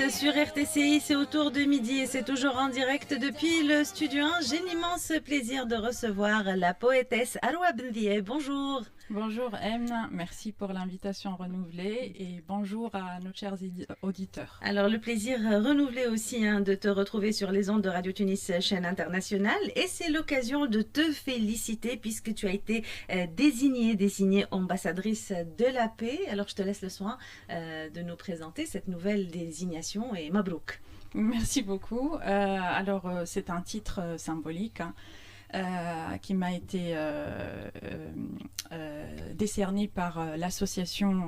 sur RTCI, c'est autour de midi et c'est toujours en direct depuis le studio 1. J'ai l'immense plaisir de recevoir la poétesse Aroua Bendiaye. Bonjour. Bonjour Emne, merci pour l'invitation renouvelée et bonjour à nos chers auditeurs. Alors le plaisir renouvelé aussi de te retrouver sur les ondes de Radio Tunis chaîne internationale et c'est l'occasion de te féliciter puisque tu as été désignée ambassadrice de la paix. Alors je te laisse le soin de nous présenter cette nouvelle désignation et Mabrouk. Merci beaucoup. C'est un titre symbolique. Qui m'a été décerné par l'association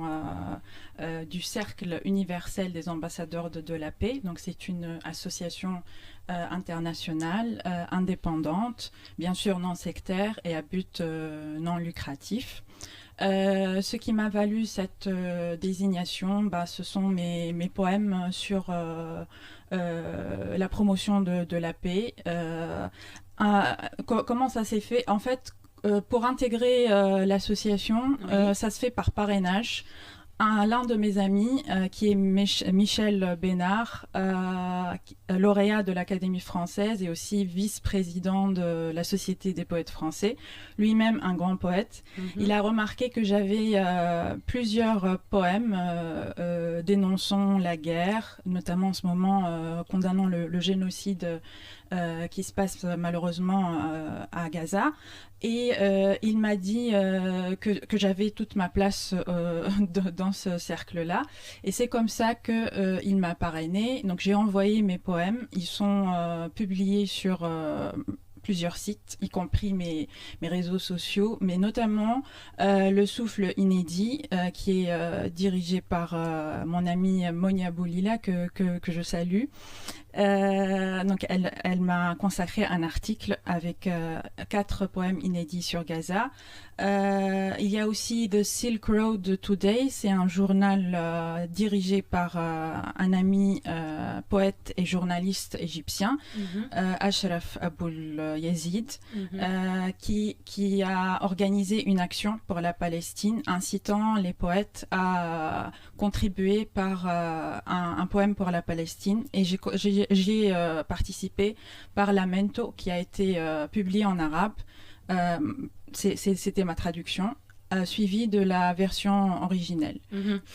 du Cercle universel des ambassadeurs de la paix. Donc c'est une association internationale, indépendante, bien sûr non sectaire et à but non lucratif. Ce qui m'a valu cette désignation, ce sont mes poèmes sur la promotion de la paix. Comment ça s'est fait? En fait, pour intégrer l'association, ça se fait par parrainage. L'un de mes amis, qui est Michel Bénard, lauréat de l'Académie française et aussi vice-président de la Société des poètes français, lui-même un grand poète, il a remarqué que j'avais plusieurs poèmes dénonçant la guerre, notamment en ce moment condamnant le génocide qui se passe malheureusement à Gaza. Et il m'a dit que j'avais toute ma place dans ce cercle-là. Et c'est comme ça qu'il m'a parrainé. Donc j'ai envoyé mes poèmes. Ils sont publiés sur plusieurs sites, y compris mes réseaux sociaux, mais notamment Le Souffle Inédit, qui est dirigé par mon amie Monia Boulila, que je salue. Donc elle m'a consacré un article avec 4 poèmes inédits sur Gaza. Il y a aussi The Silk Road Today, c'est un journal dirigé par un ami poète et journaliste égyptien, Ashraf Aboul Yazid, qui a organisé une action pour la Palestine, incitant les poètes à contribuer par un poème pour la Palestine. Et j'y ai participé par Lamento, qui a été publié en arabe. C'était ma traduction, suivie de la version originelle.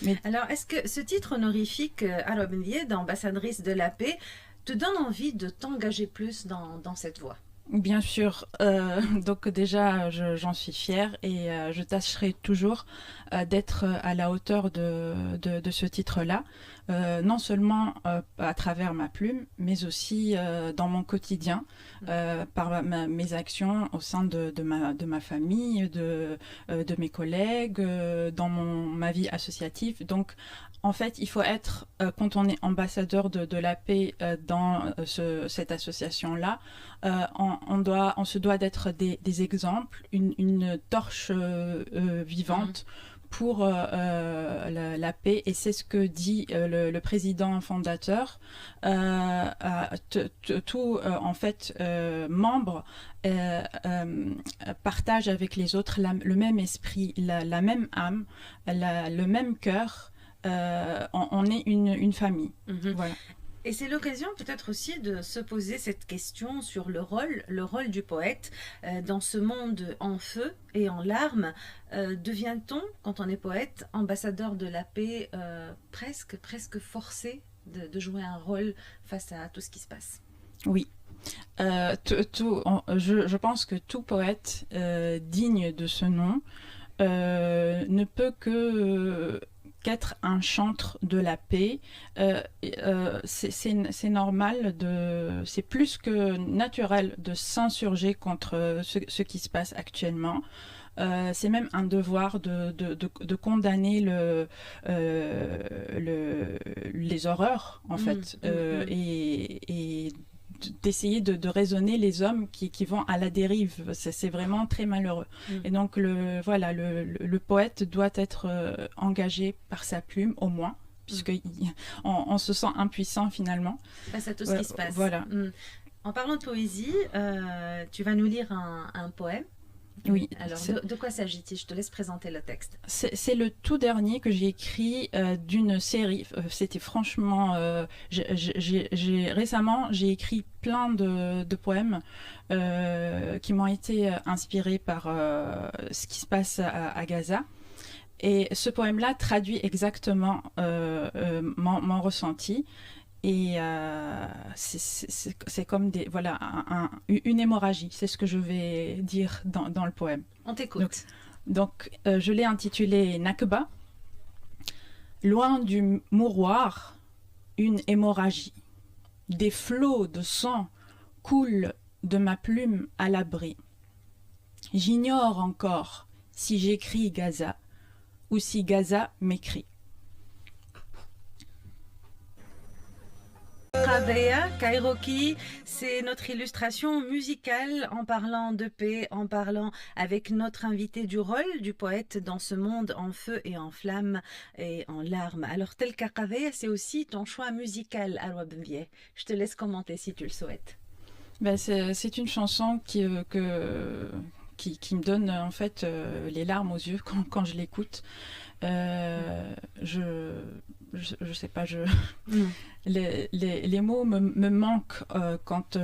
Mais... Alors, est-ce que ce titre honorifique, Aroua Bendiaye, d'ambassadrice de la paix, te donne envie de t'engager plus dans cette voie? Bien sûr, donc déjà j'en suis fière et je tâcherai toujours d'être à la hauteur de ce titre-là, non seulement à travers ma plume, mais aussi dans mon quotidien, par mes actions au sein de ma famille, de mes collègues, dans ma vie associative. Donc en fait, il faut être, quand on est ambassadeur de la paix dans cette association-là, on se doit d'être des exemples, une torche vivante pour la paix. Et c'est ce que dit le président fondateur. En fait, membres partagent avec les autres le même esprit, la même âme, le même cœur. On est une famille. Voilà. Et c'est l'occasion peut-être aussi de se poser cette question sur le rôle du poète dans ce monde en feu et en larmes. Devient-on, quand on est poète, ambassadeur de la paix, presque forcé de jouer un rôle face à tout ce qui se passe? Oui. Je pense que tout poète digne de ce nom ne peut qu'être un chantre de la paix. C'est normal, c'est plus que naturel de s'insurger contre ce qui se passe actuellement. C'est même un devoir de condamner les horreurs, en fait, et d'essayer de raisonner les hommes qui vont à la dérive. C'est vraiment très malheureux. Et donc le poète doit être engagé par sa plume, au moins, puisqu'on se sent impuissant finalement face à tout ce qui se passe. Voilà. En parlant de poésie, tu vas nous lire un poème. Oui. Alors, de quoi s'agit-il? Je te laisse présenter le texte. C'est le tout dernier que j'ai écrit d'une série. C'était franchement... récemment, j'ai écrit plein de poèmes qui m'ont été inspirés par ce qui se passe à Gaza. Et ce poème-là traduit exactement mon ressenti. Et c'est comme une hémorragie, c'est ce que je vais dire dans le poème. On t'écoute. Donc je l'ai intitulé Nakba. Loin du mouroir, une hémorragie. Des flots de sang coulent de ma plume à l'abri. J'ignore encore si j'écris Gaza ou si Gaza m'écrit. Rabea Kairoki, c'est notre illustration musicale en parlant de paix, en parlant avec notre invité du rôle du poète dans ce monde en feu et en flammes et en larmes. Alors tel Rabea, c'est aussi ton choix musical, Alwa Benvie. Je te laisse commenter si tu le souhaites. Ben c'est une chanson qui me donne en fait les larmes aux yeux quand je l'écoute. Je sais pas, les mots me manquent quand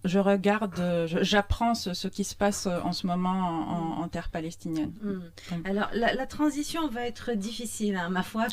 je regarde, j'apprends ce qui se passe en ce moment en terre palestinienne. Alors, la transition va être difficile, hein, ma foi,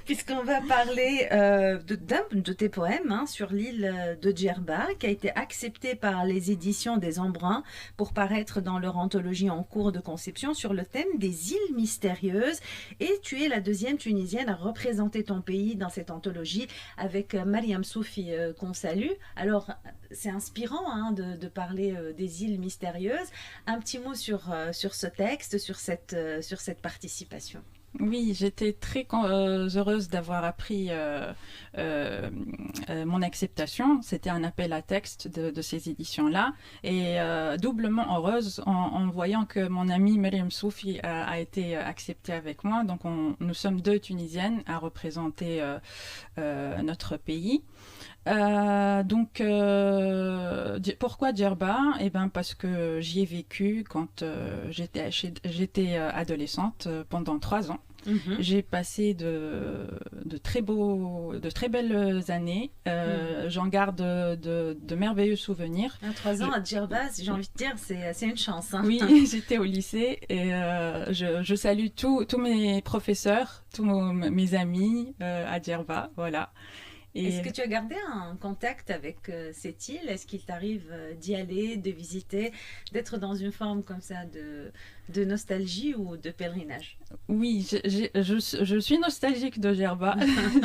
puisqu'on va parler de tes poèmes hein, sur l'île de Djerba, qui a été accepté par les éditions des Embruns pour paraître dans leur anthologie en cours de conception sur le thème des îles mystérieuses. Et tu es la deuxième Tunisienne à représenter ton pays dans cette anthologie avec Mariam Soufi, qu'on salue. Alors, c'est inspirant hein, de parler des îles mystérieuses. Un petit mot sur ce texte, sur cette participation. Oui, j'étais très heureuse d'avoir appris mon acceptation. C'était un appel à texte de ces éditions-là. Et doublement heureuse en voyant que mon amie Mariam Soufi a été acceptée avec moi. Donc nous sommes deux Tunisiennes à représenter notre pays. Pourquoi Djerba? Eh ben parce que j'y ai vécu quand j'étais adolescente pendant 3 ans. J'ai passé de très belles années. J'en garde de merveilleux souvenirs. 3 ans à Djerba, j'ai envie de dire, c'est une chance. Hein. Oui, j'étais au lycée et je salue tous mes professeurs, tous mes amis à Djerba, voilà. Est-ce que tu as gardé un contact avec cette île? Est-ce qu'il t'arrive d'y aller, de visiter, d'être dans une forme comme ça de nostalgie ou de pèlerinage? Oui, je suis nostalgique de Djerba.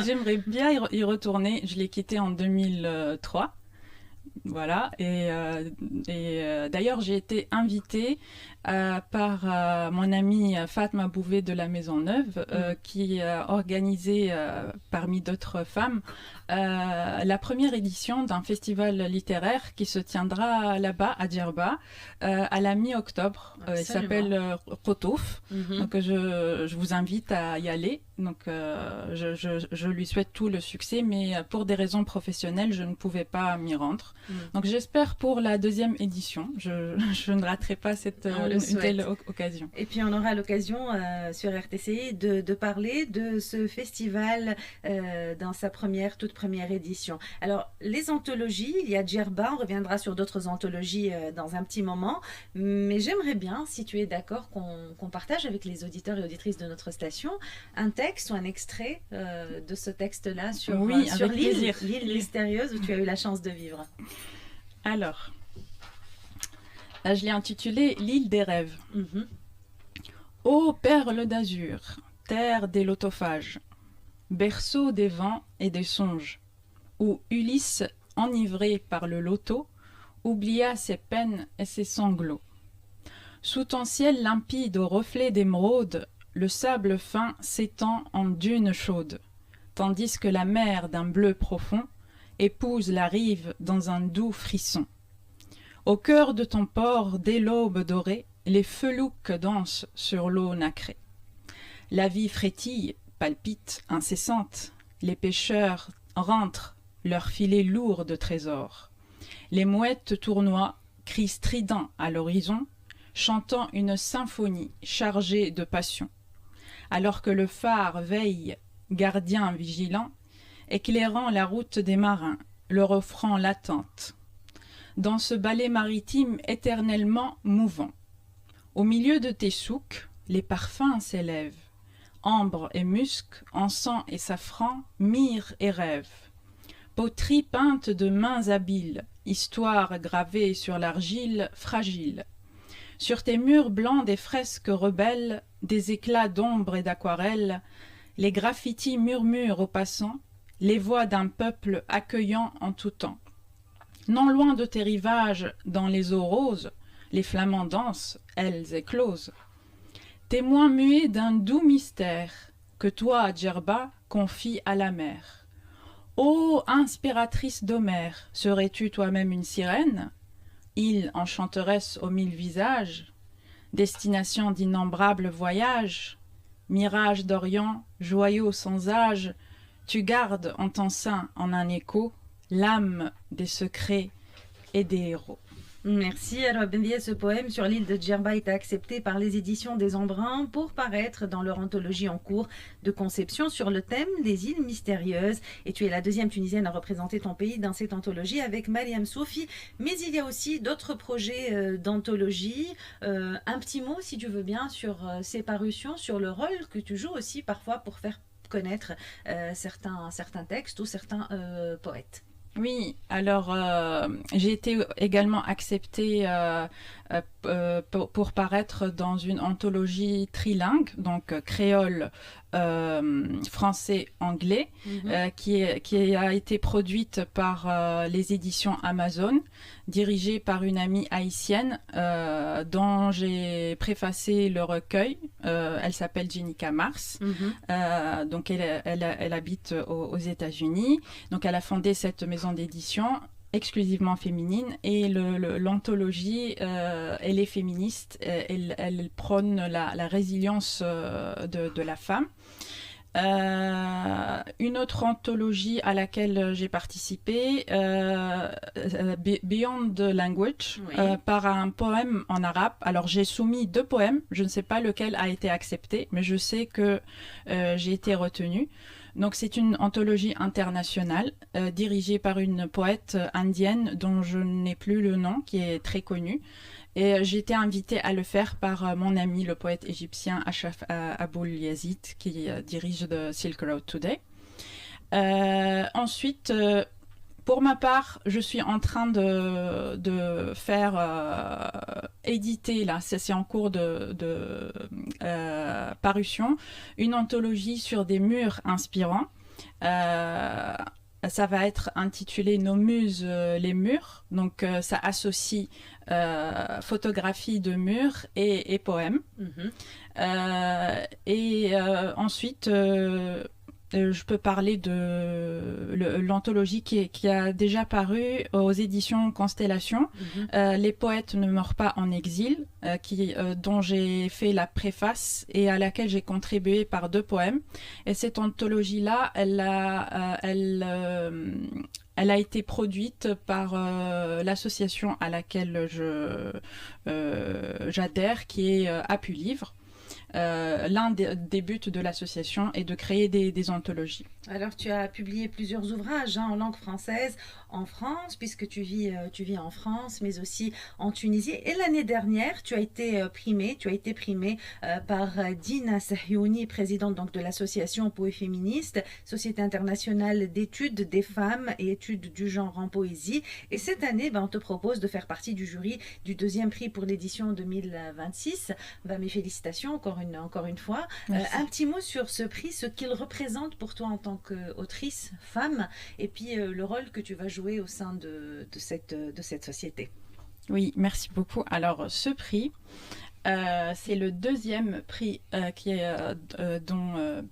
J'aimerais bien y retourner. Je l'ai quitté en 2003. Voilà, et d'ailleurs j'ai été invitée par mon amie Fatma Bouvet de la Maison Neuve qui a organisé parmi d'autres femmes la première édition d'un festival littéraire qui se tiendra là-bas à Djerba à la mi-octobre. Il s'appelle Rotouf. Donc je vous invite à y aller. Donc je lui souhaite tout le succès, mais pour des raisons professionnelles, je ne pouvais pas m'y rendre. Donc j'espère pour la deuxième édition, je ne raterai pas une telle occasion. Et puis on aura l'occasion sur RTCI de parler de ce festival dans sa toute première édition. Alors les anthologies, il y a Djerba, on reviendra sur d'autres anthologies dans un petit moment, mais j'aimerais bien, si tu es d'accord, qu'on partage avec les auditeurs et auditrices de notre station un texte ou un extrait de ce texte-là sur l'île mystérieuse où tu as eu la chance de vivre. Alors, là, je l'ai intitulé L'île des rêves. Ô perle d'azur, terre des lotophages, berceau des vents et des songes, où Ulysse, enivré par le loto, oublia ses peines et ses sanglots. Sous ton ciel limpide au reflet d'émeraude, le sable fin s'étend en dunes chaudes, tandis que la mer d'un bleu profond épouse la rive dans un doux frisson. Au cœur de ton port, dès l'aube dorée, les felouques dansent sur l'eau nacrée. La vie frétille, palpite, incessante, les pêcheurs rentrent, leurs filets lourds de trésors. Les mouettes tournoient, cris stridents à l'horizon, chantant une symphonie chargée de passion. Alors que le phare veille, gardien vigilant, éclairant la route des marins, leur offrant l'attente. Dans ce ballet maritime éternellement mouvant. Au milieu de tes souks, les parfums s'élèvent. Ambre et musc, encens et safran, myrrhe et rêve. Poterie peinte de mains habiles, histoire gravée sur l'argile fragile. Sur tes murs blancs des fresques rebelles, des éclats d'ombre et d'aquarelle, les graffitis murmurent aux passants, les voix d'un peuple accueillant en tout temps. Non loin de tes rivages, dans les eaux roses, les flamants dansent, elles éclosent. Témoin muet d'un doux mystère, que toi, Djerba, confies à la mer. Ô inspiratrice d'Homère, serais-tu toi-même une sirène? Île enchanteresse aux mille visages, destination d'innombrables voyages, mirage d'Orient, joyau sans âge, tu gardes en ton sein, en un écho, l'âme des secrets et des héros. Merci. Alors, Bendia, ce poème sur l'île de Djerba est accepté par les éditions des Embruns pour paraître dans leur anthologie en cours de conception sur le thème des îles mystérieuses. Et tu es la deuxième Tunisienne à représenter ton pays dans cette anthologie avec Mariam Soufi. Mais il y a aussi d'autres projets d'anthologie. Un petit mot, si tu veux bien, sur ces parutions, sur le rôle que tu joues aussi parfois pour faire connaître certains textes ou certains poètes. Oui, alors j'ai été également acceptée pour paraître dans une anthologie trilingue, donc créole, français, anglais, qui a été produite par les éditions Amazon, dirigée par une amie haïtienne dont j'ai préfacé le recueil. Elle s'appelle Jenica Mars. Donc elle habite aux États-Unis. Donc elle a fondé cette maison d'édition exclusivement féminine et l'anthologie, elle est féministe, elle prône la résilience de la femme. Une autre anthologie à laquelle j'ai participé, Beyond the Language, oui. Par un poème en arabe. Alors j'ai soumis 2 poèmes, je ne sais pas lequel a été accepté, mais je sais que j'ai été retenue. Donc c'est une anthologie internationale dirigée par une poète indienne dont je n'ai plus le nom, qui est très connue. Et j'ai été invitée à le faire par mon ami, le poète égyptien Ashraf Aboul Yazid, qui dirige The Silk Road Today. Ensuite, pour ma part, je suis en train de faire éditer, là, c'est en cours de parution, une anthologie sur des murs inspirants. Ça va être intitulé Nos muses, les murs. Donc, ça associe photographie de murs et poèmes. Ensuite, je peux parler de l'anthologie qui a déjà paru aux éditions Constellation. Les poètes ne meurent pas en exil, dont j'ai fait la préface et à laquelle j'ai contribué par 2 poèmes. Et cette anthologie-là, elle a été produite par l'association à laquelle j'adhère, qui est ApuLivre. L'un des buts de l'association est de créer des anthologies. Alors tu as publié plusieurs ouvrages en langue française en France, puisque tu vis en France, mais aussi en Tunisie. Et l'année dernière, tu as été primée par Dina Sahiouni, présidente donc de l'association Poé Féministe, Société internationale d'études des femmes et études du genre en poésie. Et cette année, on te propose de faire partie du jury du 2e prix pour l'édition 2026. Mes félicitations encore une fois. Un petit mot sur ce prix, ce qu'il représente pour toi en tant qu'autrice femme, et puis le rôle que tu vas jouer au sein de cette société. Oui, merci beaucoup. Alors, ce prix, c'est le 2e prix dont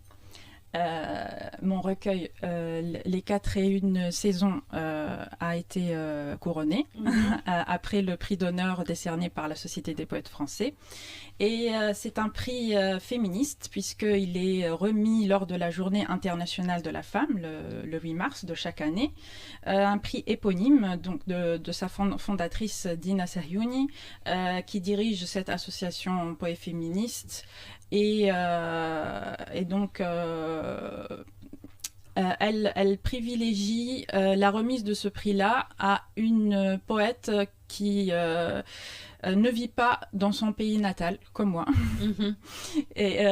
mon recueil Les 4 et 1 saisons a été couronné après le prix d'honneur décerné par la Société des poètes français. Et c'est un prix féministe puisqu'il est remis lors de la Journée internationale de la femme, le 8 mars de chaque année. Un prix éponyme donc de sa fondatrice Dina Seryouni qui dirige cette association poètes féministes. Et donc, elle privilégie la remise de ce prix-là à une poète qui ne vit pas dans son pays natal, comme moi. Et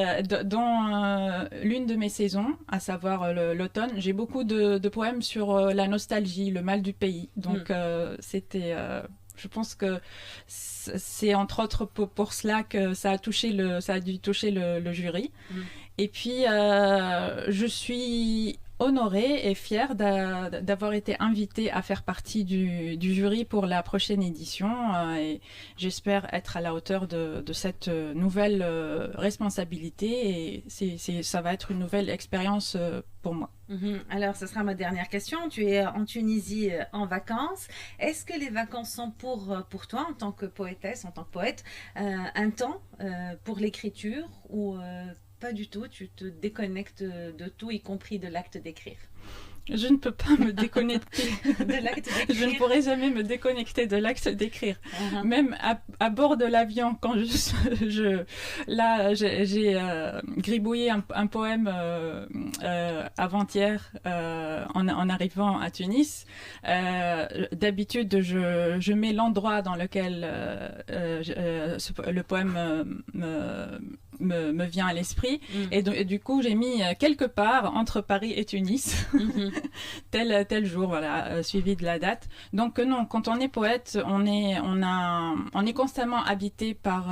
dans l'une de mes saisons, à savoir l'automne, j'ai beaucoup de poèmes sur la nostalgie, le mal du pays. Donc, c'était... je pense que c'est entre autres pour cela que ça a dû toucher le jury. Et puis, je suis honorée et fière d'avoir été invitée à faire partie du jury pour la prochaine édition. Et j'espère être à la hauteur de cette nouvelle responsabilité. Et ça va être une nouvelle expérience pour moi. Alors, ce sera ma dernière question. Tu es en Tunisie en vacances. Est-ce que les vacances sont pour toi, en tant que poétesse, en tant que poète, un temps pour l'écriture ou pas du tout, tu te déconnectes de tout, y compris de l'acte d'écrire? Je ne peux pas me déconnecter de l'acte d'écrire. Je ne pourrai jamais me déconnecter de l'acte d'écrire. Même à bord de l'avion, quand j'ai gribouillé un poème avant-hier en arrivant à Tunis. D'habitude, je mets l'endroit dans lequel le poème me vient à l'esprit. Et du coup, j'ai mis quelque part entre Paris et Tunis. tel jour, voilà, suivi de la date. Donc non, quand on est poète, on est constamment habité par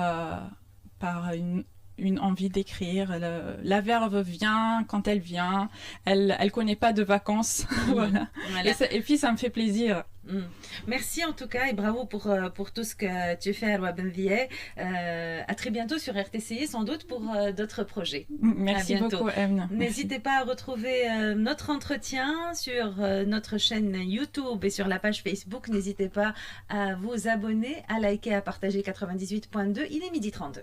une envie d'écrire. La verve vient quand elle vient. Elle connaît pas de vacances. Voilà. Et puis ça me fait plaisir. Merci en tout cas et bravo pour tout ce que tu fais, Arwa Benvie. À très bientôt sur RTCI, sans doute pour d'autres projets. Merci beaucoup, Emne. N'hésitez pas à retrouver notre entretien sur notre chaîne YouTube et sur la page Facebook. N'hésitez pas à vous abonner, à liker, à partager 98.2. Il est 12h32.